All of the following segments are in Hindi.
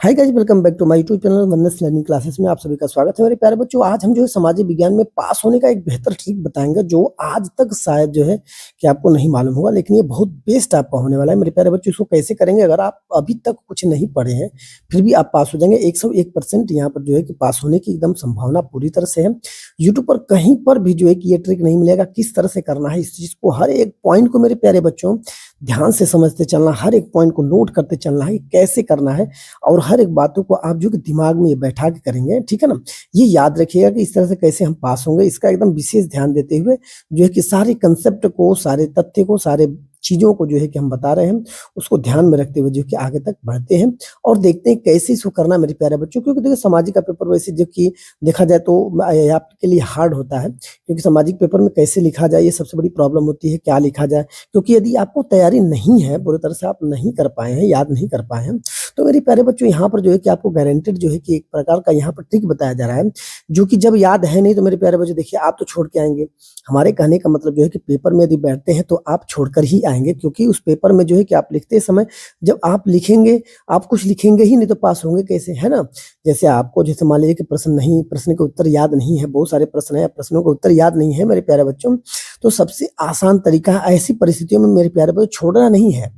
Hi guys, welcome back to my YouTube channel Vandas learning classes में आप सभी का स्वागत है। मेरे प्यारे बच्चों, आज हम जो है सामाजिक विज्ञान में पास होने का एक बेहतर ट्रिक बताएंगे जो आज तक शायद जो है कि आपको नहीं मालूम होगा, लेकिन ये बहुत बेस्ट आपका होने वाला है। मेरे प्यारे बच्चों, इसको कैसे करेंगे? अगर आप अभी तक कुछ नहीं पढ़े हैं फिर भी आप पास हो जाएंगे 101%। यहाँ पर जो है कि पास होने की एकदम संभावना पूरी तरह से है। यूट्यूब पर कहीं पर भी जो है कि ये ट्रिक नहीं मिलेगा किस तरह से करना है। इस चीज को, हर एक पॉइंट को मेरे प्यारे बच्चों ध्यान से समझते चलना, हर एक पॉइंट को नोट करते चलना है कैसे करना है, और हर एक बातों को आप जो कि दिमाग में ये बैठा के करेंगे, ठीक है ना। ये याद रखिएगा कि इस तरह से कैसे हम पास होंगे, इसका एकदम विशेष ध्यान देते हुए जो है कि सारे कंसेप्ट को, सारे तथ्य को, सारे चीजों को जो है कि हम बता रहे हैं, उसको ध्यान में रखते हुए जो कि आगे तक बढ़ते हैं और देखते हैं कैसे इसको करना है मेरे प्यारे बच्चों। क्योंकि देखिए, सामाजिक का पेपर वैसे जो कि देखा जाए तो आपके लिए हार्ड होता है, क्योंकि सामाजिक पेपर में कैसे लिखा जाए ये सबसे बड़ी प्रॉब्लम होती है, क्या लिखा जाए। क्योंकि यदि आपको तैयारी नहीं है, पूरी तरह से आप नहीं कर पाए हैं, याद नहीं कर पाए हैं, तो मेरे प्यारे बच्चों यहाँ पर जो है कि आपको गारंटेड जो है कि एक प्रकार का यहाँ पर ट्रिक बताया जा रहा है, जो कि जब याद है नहीं तो मेरे प्यारे बच्चों देखिए आप तो छोड़ के आएंगे। हमारे कहने का मतलब जो है कि पेपर में यदि बैठते हैं तो आप छोड़कर ही आएंगे, क्योंकि उस पेपर में जो है कि आप लिखते समय जब आप लिखेंगे, आप कुछ लिखेंगे ही नहीं तो पास होंगे कैसे, है ना। जैसे आपको, जैसे मान लीजिए कि प्रश्न के उत्तर याद नहीं है, बहुत सारे प्रश्न है, प्रश्नों के उत्तर याद नहीं है मेरे प्यारे बच्चों, तो सबसे आसान तरीका ऐसी परिस्थितियों में मेरे प्यारे बच्चों छोड़ना नहीं है,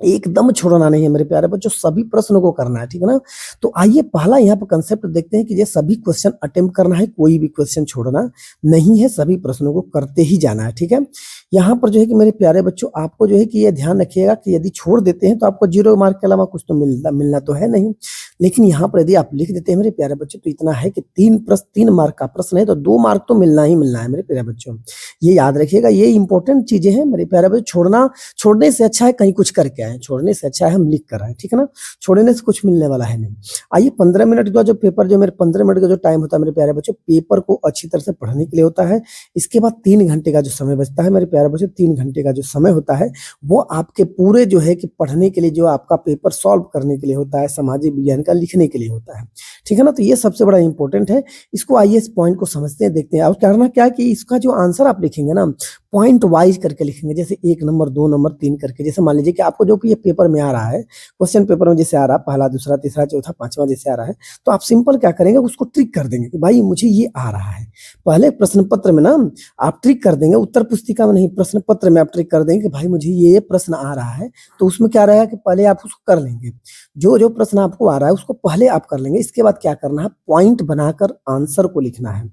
एकदम छोड़ना नहीं है मेरे प्यारे बच्चों, सभी प्रश्नों को करना है, ठीक है ना। तो आइए पहला यहाँ पर कंसेप्ट देखते हैं कि ये सभी क्वेश्चन अटेम्प्ट करना है, कोई भी क्वेश्चन छोड़ना नहीं है, सभी प्रश्नों को करते ही जाना है, ठीक है। यहाँ पर जो है कि मेरे प्यारे बच्चों आपको जो है कि ये ध्यान रखिएगा कि यदि छोड़ देते हैं तो आपको 0 मार्क के अलावा कुछ तो मिलना तो है नहीं। लेकिन यहाँ पर यदि आप लिख देते हैं मेरे प्यारे बच्चों तो इतना है कि 3 मार्क का प्रश्न है तो 2 मार्क तो मिलना ही मिलना है मेरे प्यारे बच्चों। ये याद रखिएगा, ये इंपॉर्टेंट चीजें हैं मेरे प्यारे बच्चों। छोड़ने से अच्छा है कहीं कुछ करके आए, छोड़ने से अच्छा है हम लिख कर आए, ठीक है ना। छोड़ने से कुछ मिलने वाला है नहीं। आइए 15 मिनट का जो पेपर, जो मेरे 15 मिनट का जो टाइम होता है मेरे प्यारे बच्चों, पेपर को अच्छी तरह से पढ़ने के लिए होता है। इसके बाद 3 घंटे का जो समय बचता है मेरे प्यारे बच्चों, 3 घंटे का जो समय होता है वो आपके पूरे जो है कि पढ़ने के लिए, जो आपका पेपर सॉल्व करने के लिए होता है, सामाजिक विज्ञान का लिखने के लिए होता है, ठीक है ना। तो ये सबसे बड़ा इंपॉर्टेंट है। इसको आइए इस पॉइंट को समझते हैं, देखते हैं। और करना क्या है कि इसका जो आंसर आप लिखेंगे ना, पॉइंट वाइज करके लिखेंगे, जैसे 1 नंबर 2 नंबर 3 करके। जैसे मान लीजिए कि आपको जो ये पेपर में आ रहा है, क्वेश्चन पेपर में जैसे आ रहा है, पहला दूसरा तीसरा चौथा पांचवा जैसे आ रहा है, तो आप सिंपल क्या करेंगे, उसको ट्रिक कर देंगे कि भाई मुझे ये आ रहा है। पहले प्रश्न पत्र में ना आप ट्रिक कर देंगे, उत्तर पुस्तिका में नहीं, प्रश्न पत्र में आप ट्रिक कर देंगे कि भाई मुझे ये प्रश्न आ रहा है। तो उसमें क्या रहेगा कि पहले आप उसको कर लेंगे, जो जो प्रश्न आपको आ रहा है उसको पहले आप कर लेंगे। इसके बाद क्या करना है, पॉइंट बनाकर आंसर को लिखना है।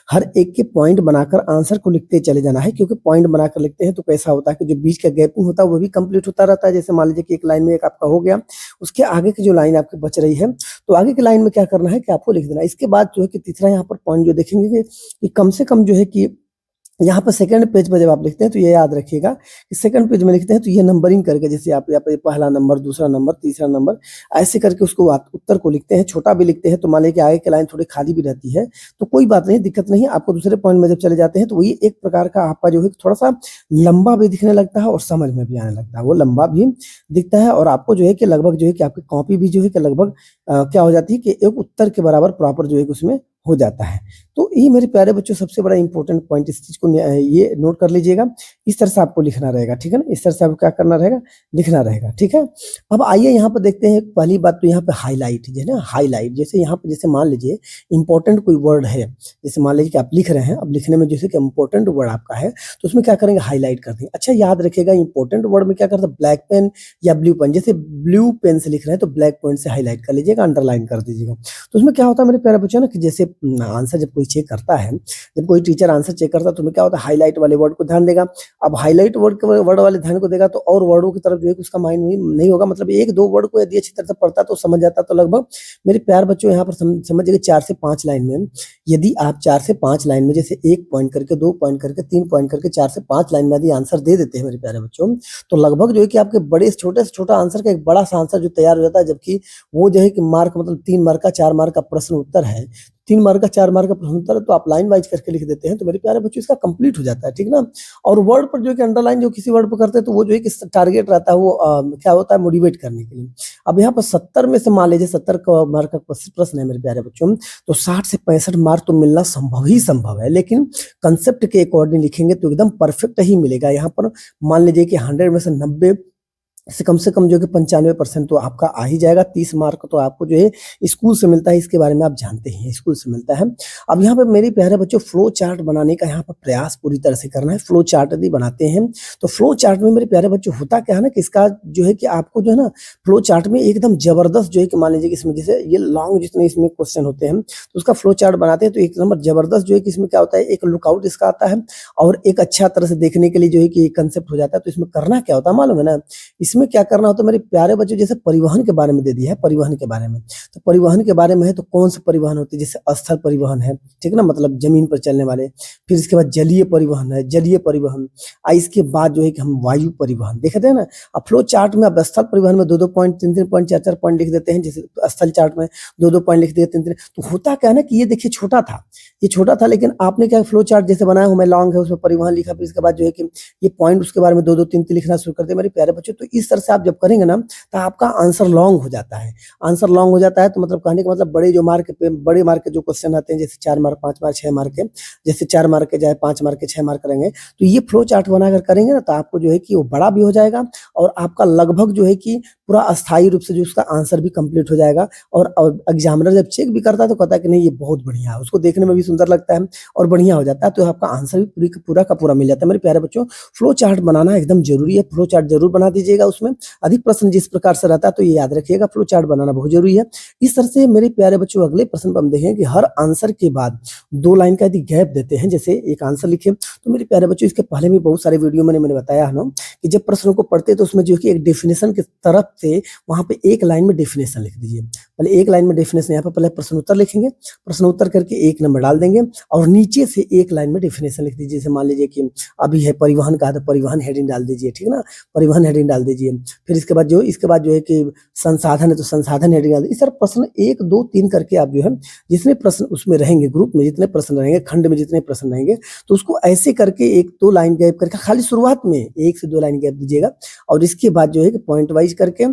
हर एक के पॉइंट बनाकर आंसर को लिखते चले जाना है, क्योंकि पॉइंट बनाकर लिखते हैं तो कैसा होता है कि जो बीच का गैपिंग होता है वो भी कंप्लीट होता रहता है। जैसे मान लीजिए कि एक लाइन में एक आपका हो गया, उसके आगे की जो लाइन आपकी बच रही है, तो आगे की लाइन में क्या करना है कि आपको लिख देना है। इसके बाद जो है कि तीसरा यहाँ पर पॉइंट जो देखेंगे कि कम से कम जो है कि यहाँ पर सेकंड पेज पर जब आप लिखते हैं तो ये याद रखिएगा कि सेकंड पेज में लिखते हैं तो ये नंबरिंग करके, जैसे आप यहाँ पे पहला नंबर, दूसरा नंबर, तीसरा नंबर, ऐसे करके उसको उत्तर को लिखते हैं। छोटा भी लिखते हैं तो मान लीजिए कि आगे की लाइन थोड़ी खाली भी रहती है तो कोई बात नहीं, दिक्कत नहीं। आपको दूसरे पॉइंट में जब चले जाते हैं तो वही एक प्रकार का आपका जो है थोड़ा सा लंबा भी दिखने लगता है और समझ में भी आने लगता है, वो लंबा भी दिखता है। और आपको जो है कि लगभग जो है कि आपकी कॉपी भी जो है कि लगभग क्या हो जाती है कि एक उत्तर के बराबर प्रॉपर जो है उसमें हो जाता है। तो ये मेरे प्यारे बच्चों सबसे बड़ा इंपॉर्टेंट पॉइंट, इस चीज को ये नोट कर लीजिएगा। इस तरह से आपको लिखना रहेगा, ठीक है ना। इस तरह से आपको क्या करना रहेगा, लिखना रहेगा, ठीक है। अब आइए यहाँ पर देखते हैं, पहली बात तो यहाँ पे हाईलाइट जो है ना, हाईलाइट जैसे यहाँ पे, जैसे मान लीजिए इंपॉर्टेंट कोई वर्ड है, जैसे मान लीजिए कि आप लिख रहे हैं, अब लिखने में जैसे कि इंपॉर्टेंट वर्ड आपका है तो उसमें क्या करेंगे, हाईलाइट कर देंगे। अच्छा याद रखिएगा, इंपॉर्टेंट वर्ड में क्या करते हैं, ब्लैक पेन या ब्लू पेन, जैसे ब्लू पेन से लिख रहे हैं तो ब्लैक पेन से हाईलाइट कर लीजिएगा, अंडरलाइन कर दीजिएगा। तो उसमें क्या होता है मेरे प्यारे बच्चों ना, कि जैसे आंसर जब कोई चेक करता है, जब कोई टीचर आंसर चेक करता है तो क्या होता है, हाईलाइट वाले वर्ड को ध्यान देगा। अब हाईलाइट वर्ड वाले ध्यान को देगा तो और वर्डों की तरफ जो है उसका माइंड नहीं होगा। मतलब 1-2 वर्ड को यदि अच्छी तरह से पढ़ता तो समझ जाता, तो लगभग मेरे प्यार बच्चों यहाँ पर समझिए 4 से 5 लाइन में, यदि आप 4 से 5 लाइन में जैसे 1 पॉइंट करके, 2 पॉइंट करके, 3 पॉइंट करके, 4 से 5 लाइन में यदि आंसर दे देते हैं मेरे प्यारे बच्चों, तो लगभग जो है कि आपके बड़े छोटे से छोटा आंसर का एक बड़ा सा आंसर जो तैयार हो जाता है। जबकि वो जो है कि मार्क, मतलब 3 मार्क का 4 मार्क का प्रश्न उत्तर है, 3 मार्क का 4 मार्क का प्रश्न उत्तर है, तो आप लाइन वाइज करके लिख देते हैं तो मेरे प्यारे बच्चों इसका कंप्लीट हो जाता है, ठीक ना। और वर्ड पर जो है कि अंडरलाइन जो किसी वर्ड पर करते हैं तो वो जो है कि टारगेट रहता है, वो क्या होता है, मोटिवेट करने के लिए। अब यहाँ पर 70 में से मान लीजिए 70 का मार्क का प्रश्न है मेरे प्यारे बच्चों, तो 60 से 65 मार्क तो मिलना संभव ही संभव है, लेकिन कंसेप्ट के अकॉर्डिंग लिखेंगे तो एकदम परफेक्ट ही मिलेगा। यहाँ पर मान लीजिए कि 100 में से 90 से कम जो है कि 95% तो आपका आ ही जाएगा। 30 मार्क तो आपको जो है स्कूल से मिलता है, इसके बारे में आप जानते ही हैं, स्कूल से मिलता है। अब यहाँ पे मेरे प्यारे बच्चों फ्लो चार्ट बनाने का यहाँ पर प्रयास पूरी तरह से करना है। फ्लो चार्ट यदि बनाते हैं तो फ्लो चार्ट में मेरे प्यारे बच्चों होता क्या है ना कि इसका जो है कि आपको जो है ना फ्लो चार्ट में एकदम जबरदस्त जो है कि मान लीजिए कि इसमें जैसे ये लॉन्ग जितने इसमें क्वेश्चन होते हैं तो उसका फ्लो चार्ट बनाते हैं तो एक नंबर जबरदस्त जो है कि इसमें क्या होता है, एक लुकआउट इसका आता है और एक अच्छा तरह से देखने के लिए जो है कि एक कंसेप्ट हो जाता है। तो इसमें करना क्या होता है मालूम है ना, इसमें क्या करना होता है मेरे प्यारे बच्चों, जैसे परिवहन के बारे में दे दिया है, परिवहन के बारे में, तो परिवहन के बारे में है तो कौन से परिवहन होते हैं, जैसे स्थल परिवहन है, ठीक है ना, मतलब जमीन पर चलने वाले। फिर इसके बाद जलीय परिवहन है, जलीय परिवहन। इसके बाद जो है कि हम वायु परिवहन देखते हैं ना। अब फ्लो चार्ट में अब स्थल परिवहन में 2-2 पॉइंट, 3-3 पॉइंट, 4-4 पॉइंट लिख देते हैं, जैसे स्थल चार्ट में 2-2 पॉइंट लिख दिए, 3-3। तो होता क्या है ना कि ये देखिए छोटा था, ये छोटा था, लेकिन आपने क्या फ्लो चार्ट जैसे बनाया हूं मैं, लॉन्ग है उसमें परिवहन लिखा, फिर इसके बाद जो है कि ये पॉइंट उसके बारे में 2-2 3-3 लिखना शुरू कर दिया मेरे प्यारे बच्चों। तो इस तरह से आप जब करेंगे ना तो आपका आंसर लॉन्ग हो जाता है। आंसर लॉन्ग हो जाता है तो मतलब कहने का मतलब बड़े जो मार्क पे, बड़े मार्क के जो क्वेश्चन आते हैं, जैसे 4 मार्क, 5 मार्क, 6 मार्क के, जैसे 4 मार्क के जाए 5 मार्क के 6 मार्क करेंगे, तो ये फ्लो चार्ट बनाकर करेंगे ना तो आपको जो है कि वो बड़ा भी हो जाएगा और आपका लगभग जो है कि पूरा अस्थायी रूप से जो उसका आंसर भी कंप्लीट हो जाएगा। और एग्जामिनर जब चेक भी करता है तो कहता है कि नहीं ये बहुत बढ़िया है, उसको देखने में भी सुंदर लगता है और बढ़िया हो जाता है, तो आपका आंसर भी पूरा का पूरा मिल जाता है। मेरे प्यारे बच्चों फ्लो चार्ट बनाना एकदम जरूरी है, फ्लो चार्ट जरूर बना दीजिएगा। उसमें अधिक प्रश्न जिस प्रकार से रहता है तो ये याद रखिएगा, फ्लो चार्ट बनाना बहुत जरूरी है। इस तरह से मेरे प्यारे बच्चों अगले प्रश्न पर हम देखें कि हर आंसर के बाद 2 लाइन का यदि गैप देते हैं, जैसे एक आंसर लिखे, तो मेरे प्यारे बच्चों इसके पहले भी बहुत सारे वीडियो मैंने बताया है ना कि जब प्रश्नों को पढ़ते तो उसमें जो है कि एक डेफिनेशन की तरफ से वहां पे एक लाइन में डेफिनेशन लिख दीजिए। पहले एक लाइन में डेफिनेशन, यहाँ पे पहले प्रश्न उत्तर लिखेंगे, प्रश्न उत्तर करके 1 नंबर डाल देंगे और नीचे से एक लाइन में डेफिनेशन लिख दीजिए। जैसे मान लीजिए कि अभी है परिवहन का, तो परिवहन हेडिंग डाल दीजिए, ठीक है ना, परिवहन हेडिंग डाल दीजिए। फिर इसके बाद जो है कि संसाधन है तो संसाधन हेडिंग डाल दीजिए। इस तरह प्रश्न 1 2 3 करके आप जो है जितने प्रश्न उसमें रहेंगे, ग्रुप में जितने प्रश्न रहेंगे, खंड में जितने प्रश्न रहेंगे, तो उसको ऐसे करके 1-2 लाइन गैप करके खाली शुरुआत में 1 से 2 लाइन गैप दीजिएगा और इसके बाद जो है कि पॉइंट वाइज करके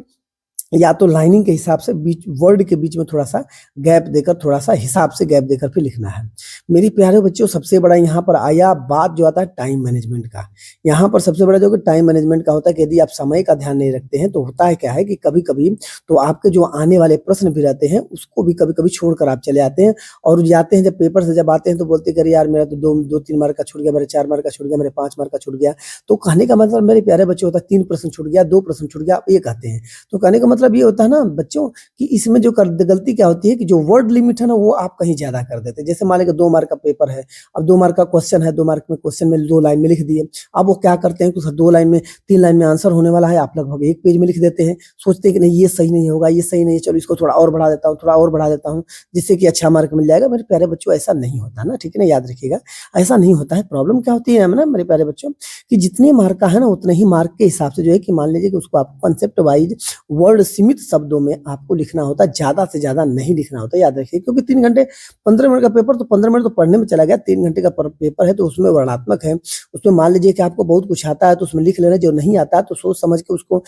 या तो लाइनिंग के हिसाब से बीच वर्ड के बीच में थोड़ा सा गैप देकर, थोड़ा सा हिसाब से गैप देकर फिर लिखना है। मेरी प्यारे बच्चों सबसे बड़ा यहाँ पर आया बात जो आता है टाइम मैनेजमेंट का। यहाँ पर सबसे बड़ा जो कि टाइम मैनेजमेंट का होता है कि यदि आप समय का ध्यान नहीं रखते हैं तो होता है क्या है कि कभी कभी तो आपके जो आने वाले प्रश्न भी रहते हैं उसको भी कभी कभी छोड़कर आप चले आते हैं और जाते हैं, जब पेपर से जब आते हैं तो बोलते हैं कि यार मेरा तो 2-3 मार्क का छूट गया, मेरे 4 मार्क का छूट गया, मेरे 5 मार्क का छूट गया। तो कहने का मतलब मेरे प्यारे बच्चे होता है 3 प्रश्न छूट गया, 2 प्रश्न छूट गया, आप ये कहते हैं। तो कहने का मतलब ये होता है ना बच्चों कि इसमें जो गलती क्या होती है कि जो वर्ड लिमिट है ना वो आप कहीं ज्यादा कर देते हैं। जैसे मान लीजिए 2 मार्क का पेपर है, अब 2 मार्क का क्वेश्चन है, 2 मार्क में क्वेश्चन में 2 लाइन में लिख दिए। अब वो क्या करते हैं कि 2 लाइन में 3 लाइन में आंसर होने वाला है, आप लगभग 1 पेज में लिख देते हैं, सोचते हैं कि नहीं ये सही नहीं होगा, ये सही नहीं है, चलो इसको थोड़ा और बढ़ा देता हूँ, थोड़ा और बढ़ा देता हूँ जिससे कि अच्छा मार्क मिल जाएगा। मेरे प्यारे बच्चों ऐसा नहीं होता ना, ठीक है ना, याद रखिएगा ऐसा नहीं होता है। प्रॉब्लम क्या होती है ना मेरे प्यारे बच्चों कि जितने मार्क का है ना उतने ही मार्क के हिसाब से जो है कि मान लीजिए कि उसको आप कंसेप्ट वाइज वर्ड सीमित शब्दों में आपको लिखना होता है, ज्यादा से ज्यादा नहीं लिखना होता, याद रखिए। क्योंकि 3 घंटे 15 मिनट का पेपर तो 15 मिनट तो पढ़ने में चला गया, 3 घंटे का पेपर है तो उसमें वर्णनात्मक है, उसमें मान लीजिए कि आपको बहुत कुछ आता है तो उसमें लिख लेना, जो नहीं आता है तो सोच समझ के उसको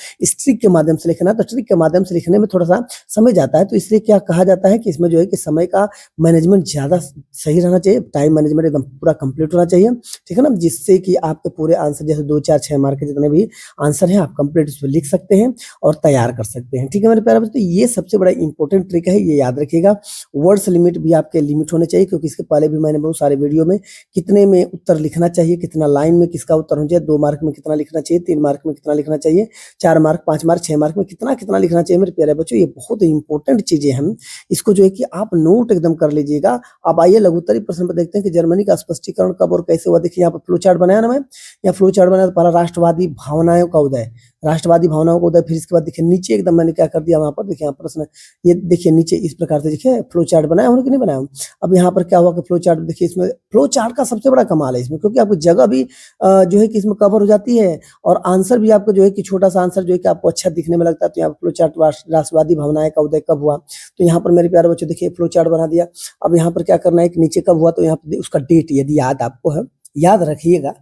ट्रिक के माध्यम से लिखना। तो ट्रिक के माध्यम से लिखने में थोड़ा सा समय जाता है, तो इसलिए क्या कहा जाता है कि इसमें जो है कि समय का मैनेजमेंट ज्यादा सही रहना चाहिए, टाइम मैनेजमेंट एकदम पूरा कंप्लीट होना चाहिए, ठीक है ना, जिससे कि आपके पूरे आंसर जैसे 2 4 6 मार्क के जितने भी आंसर हैं आप कंप्लीट उसमें लिख सकते हैं और तैयार कर सकते हैं, ठीक है मेरे प्यारे बच्चों। ये सबसे बड़ा इंपॉर्टेंट ट्रिक है, ये याद रखिएगा। वर्ड्स लिमिट भी आपके लिमिट होने चाहिए, क्योंकि इसके पहले भी मैंने बहुत सारे वीडियो में कितने में उत्तर लिखना चाहिए, कितना लाइन में किसका उत्तर होना चाहिए, 2 मार्क में कितना लिखना चाहिए, 3 मार्क में कितना लिखना चाहिए, 4 मार्क 5 मार्क 6 मार्क में कितना कितना लिखना चाहिए मेरे प्यारे बच्चों। ये बहुत इंपॉर्टेंट चीजें हैं, इसको जो है कि आप नोट एकदम कर लीजिएगा। अब आइए लघुत्तरी प्रश्न पर देखते हैं कि जर्मनी का स्पष्टीकरण कब और कैसे हुआ। देखिए यहाँ पर फ्लो चार्ट बनाया ना मैं, यहाँ फ्लो चार्ट बनाया, तो पहला राष्ट्रवादी भावनाओं का उदय, राष्ट्रवादी भावनाओं का उदय। फिर इसके बाद देखिए नीचे एकदम मैंने क्या कर दिया वहां पर, देखिए यहाँ प्रश्न, ये देखिए नीचे इस प्रकार से देखिए फ्लो चार्ट बनाया हूं कि नहीं बनाया हूं। अब यहाँ पर क्या हुआ कि फ्लो चार्ट देखिए, इसमें फ्लो चार्ट का सबसे बड़ा कमाल है इसमें, क्योंकि आपको जगह भी जो है कि इसमें कवर हो जाती है और आंसर भी आपको जो है कि छोटा सा आंसर जो है कि आपको अच्छा दिखने में लगता है। तो यहाँ फ्लो चार्ट राष्ट्रवादी भावनाएं का उदय कब हुआ, तो यहाँ पर मेरे प्यारे बच्चों देखिए फ्लो चार्ट बना दिया। अब यहाँ पर क्या करना है कि नीचे कब हुआ, तो यहाँ पर उसका डेट यदि याद आपको है, याद रखिएगा,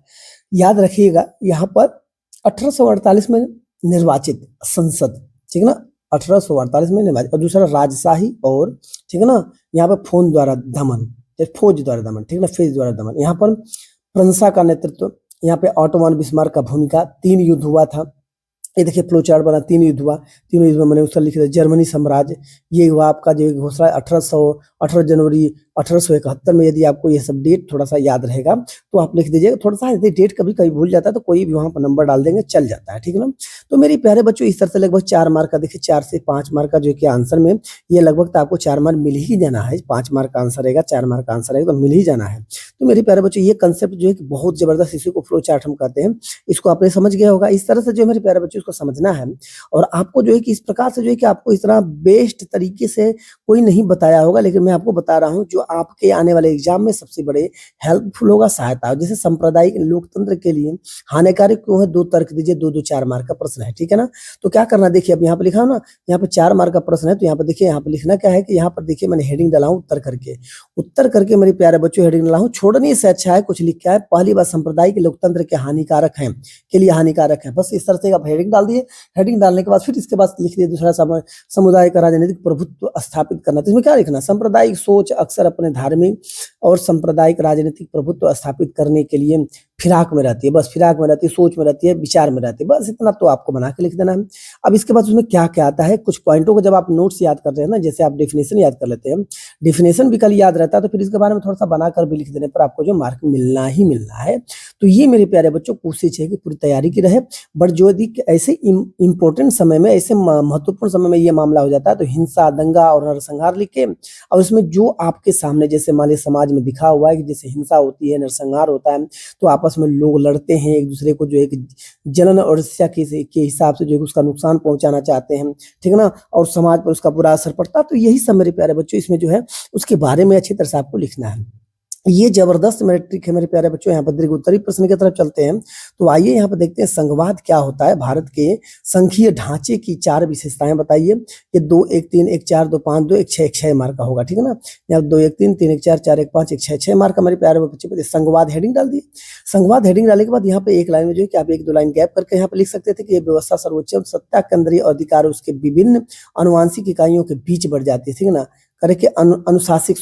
याद रखिएगा यहाँ पर 1848 में निर्वाचित संसद, ठीक है ना, 1848 में निर्वाचित। और दूसरा राजशाही और, ठीक है ना, यहाँ पर फोन द्वारा दमन, फौज द्वारा दमन, ठीक है ना, फेज द्वारा दमन। यहाँ पर फ्रांस का नेतृत्व, यहाँ पे ऑटोमान बिस्मार्क का भूमिका, 3 युद्ध हुआ था, ये देखिए फ्लो चार्ट बना, 3 युद्ध हुआ, तीनों युद्ध में मैंने उसका लिख दिया जर्मनी साम्राज्य, ये हुआ आपका जो घोषणा 18 जनवरी 1871 में। यदि आपको ये सब डेट थोड़ा-सा याद रहेगा, तो आप लिख दीजिएगा। थोड़ा-सा यदि डेट कभी-कभी भूल जाता है, तो कोई भी वहाँ पर नंबर डाल देंगे, चल जाता है, ठीक है ना? तो मेरे प्यारे बच्चों, इस तरह से लगभग 4 मार्क का देखिए 4 से 5 मार्क का जो है कि आंसर में ये लगभग तो आपको 4 मार्क मिल ही जाना है। 5 मार्क का आंसर रहेगा, 4 मार्क का आंसर रहेगा, तो मिल ही जाना है। तो मेरे प्यारे बच्चों, ये कांसेप्ट जो है कि बहुत ज़बरदस्त, इसी को फ्लो चार्ट हम कहते हैं। इसको आपने समझ गया होगा। इस तरह से जो है मेरे प्यारे बच्चों, इसको समझना है। और आपको जो है कि इस प्रकार से जो है कि आपको इतना बेस्ट तरीके से कोई नहीं बताया होगा, लेकिन मैं आपको बता रहा हूँ जो आपके आने वाले एग्जाम में सबसे बड़े हेल्पफुल होगा, सहायता होगा। जैसे सांप्रदायिक लोकतंत्र के लिए हानिकारक क्यों है, 2 तर्क दीजिए, 2-2 4 मार्क का प्रश्न है, ठीक है ना? तो क्या करना, देखिए अब यहाँ पे लिखा हो ना, यहाँ पे 4 मार्क का प्रश्न है, तो यहाँ पे देखिए, यहाँ पे लिखना क्या है कि यहाँ पर देखिए मैंने हेडिंग डाला हूँ उत्तर करके। उत्तर करके मेरे प्यारे बच्चों हेडिंग डाला हूँ, छोड़ने से अच्छा है कुछ लिख के आए, पहली बात सांप्रदायिक लोकतंत्र के हानिकारक हैं, के लिए हानिकारक है। बस इस तरह से आप हेडिंग डाल दिए। हेडिंग डालने के बाद फिर इसके बाद लिख दिया दूसरा समुदाय का राजनीतिक प्रभुत्व स्थापित करना। तो इसमें क्या लिखना, सांप्रदायिक सोच अक्सर अपने धार्मिक और सांप्रदायिक राजनीतिक प्रभुत्व स्थापित करने के लिए फिराक में रहती है। बस फिराक में रहती है, सोच में रहती है, विचार में रहती है। बस इतना तो आपको बना के लिख देना है। अब इसके बाद उसमें क्या-क्या आता है, कुछ पॉइंटों को जब आप नोट्स याद करते हैं ना, जैसे आप डेफिनेशन याद कर लेते हैं, डेफिनेशन भी कल याद रहता है, तो फिर इसके बारे में थोड़ा-सा बनाकर भी लिख देने पर आपको जो मार्क मिलना ही मिलना है। तो ये मेरे प्यारे बच्चों कोशिश है कि पूरी तैयारी की रहे। बट जो यदि ऐसे इम्पोर्टेंट समय में, ऐसे महत्वपूर्ण समय में ये मामला हो जाता है, तो हिंसा, दंगा और नरसंहार लिख के, और उसमें जो आपके सामने जैसे मान लीजिए समाज में दिखा हुआ है कि जैसे हिंसा होती है, नरसंहार होता है, तो आपस में लोग लड़ते हैं, एक दूसरे को जो है कि जलन और ईर्ष्या के हिसाब से जो है कि उसका नुकसान पहुंचाना चाहते हैं, ठीक है ना? और समाज पर उसका बुरा असर पड़ता है। तो यही सब मेरे प्यारे बच्चों इसमें जो है उसके बारे में अच्छी तरह से आपको लिखना है। ये ज़बरदस्त मेरे ट्रिक है मेरे प्यारे बच्चों। यहाँ पर दीर्घ उत्तरी प्रश्न की तरफ चलते हैं। तो आइए यहाँ पर देखते हैं संघवाद क्या होता है। भारत के संघीय ढांचे की 4 विशेषताएं बताइए। ये 2 1 3 1 4 2 5 2 1 6 मार्क का होगा, ठीक है ना? यहाँ 2 1 3 3 1 4 4 1 5 1 6 मार्क का मेरे प्यारे बच्चे संघवाद हेडिंग डाल दिए। संघवाद हेडिंग डालने के बाद यहाँ पे एक लाइन में जो है कि आप 1-2 लाइन गैप करके यहाँ पे लिख सकते थे कि ये व्यवस्था सर्वोच्च सत्ता केंद्रीय अधिकार उसके विभिन्न अनुवांशिक इकाइयों के बीच बढ़ जाती है, ठीक है ना? करे कि अनुशासिक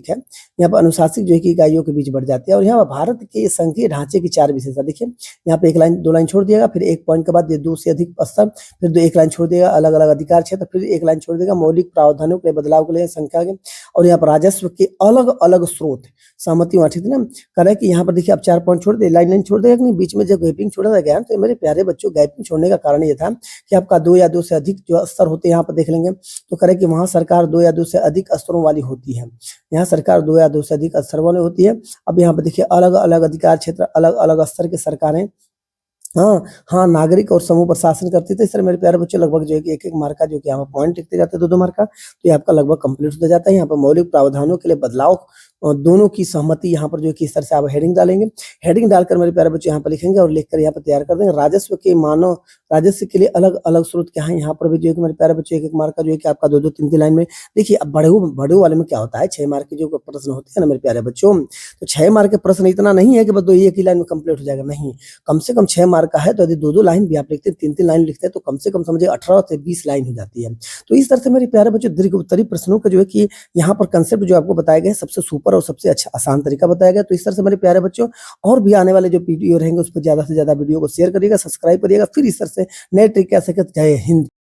है। यहाँ पर अनुशासिक जो है कि इकाइयों के बीच बढ़ जाती है। और यहाँ पर भारत के संघीय ढांचे की 4 विशेषता देखिए, यहाँ पे 1 लाइन 2 लाइन छोड़ दिएगा, फिर 1 पॉइंट के बाद ये 2 से अधिक स्तर, फिर 1 लाइन छोड़ दिएगा अलग-अलग अधिकार क्षेत्र, फिर 1 लाइन छोड़ देगा मौलिक प्रावधानों के बदलाव के लिए संख्या के, और यहाँ पर राजस्व के अलग-अलग स्रोत, सहमति वहाँ, ठीक है ना? करे कि यहाँ पर देखिए आप 4 पॉइंट छोड़ दिए, लाइन छोड़ देगा कि नहीं, बीच में जब गैपिंग छोड़ा गया, तो मेरे प्यारे बच्चों गैपिंग छोड़ने का कारण ये था कि आपका 2 या 2 से अधिक जो स्तर होते हैं यहाँ पर देख लेंगे, तो करे कि वहाँ सरकार 2 या 2 से अधिक स्तरों वाली होती है। यहाँ सरकार 2 या 2 से अधिक स्तरों वाली होती है। अब यहाँ पे देखिए अलग-अलग अधिकार क्षेत्र, अलग-अलग स्तर की सरकारें, हाँ, हाँ, नागरिक और समूह प्रशासन करती थी। इस तरह मेरे प्यारे बच्चों लगभग जो है कि 1-1 मार्क का जो कि यहाँ पे पॉइंट लिखते जाते हैं 2-2 मार्क का, तो ये आपका लगभग कंप्लीट होता जाता है। यहाँ पर मौलिक प्रावधानों के लिए बदलाव दोनों की सहमति यहाँ पर जो है कि इस तरह से आप हेडिंग डालेंगे। हेडिंग डालकर मेरे प्यारे बच्चों यहाँ पर लिखेंगे और लिखकर यहाँ पर तैयार कर देंगे। राजस्व के लिए अलग-अलग स्रोत क्या है, यहाँ पर भी जो है कि मेरे प्यारे बच्चों 1-1 मार्क का जो है कि आपका 2-2 3-3 लाइन में देखिए। अब बड़े वाले में क्या होता है, 6 मार्क के जो प्रश्न होते हैं ना मेरे प्यारे बच्चों, तो 6 मार्क के प्रश्न इतना नहीं है कि बस 2 एक ही लाइन में कंप्लीट हो जाएगा, नहीं। कम से कम 6 मार्क का है, तो यदि 2-2 लाइन भी आप लिखते हैं, 3-3 लाइन लिखते हैं, तो कम से कम समझिए 18 से 20 लाइन हो जाती है। तो इस तरह से मेरे प्यारे बच्चों दीर्घ उत्तरी प्रश्नों का जो है कि यहाँ पर कंसेप्ट जो आपको बताया गया है, सबसे सुपर और सबसे अच्छा आसान तरीका बताया गया। तो इस तरह से मेरे प्यारे बच्चों और भी आने वाले जो वीडियो रहेंगे उस पर ज़्यादा से ज़्यादा वीडियो को शेयर करिएगा, सब्सक्राइब करिएगा। फिर इस तरह से नए ट्रिक कैसे, जय हिंद।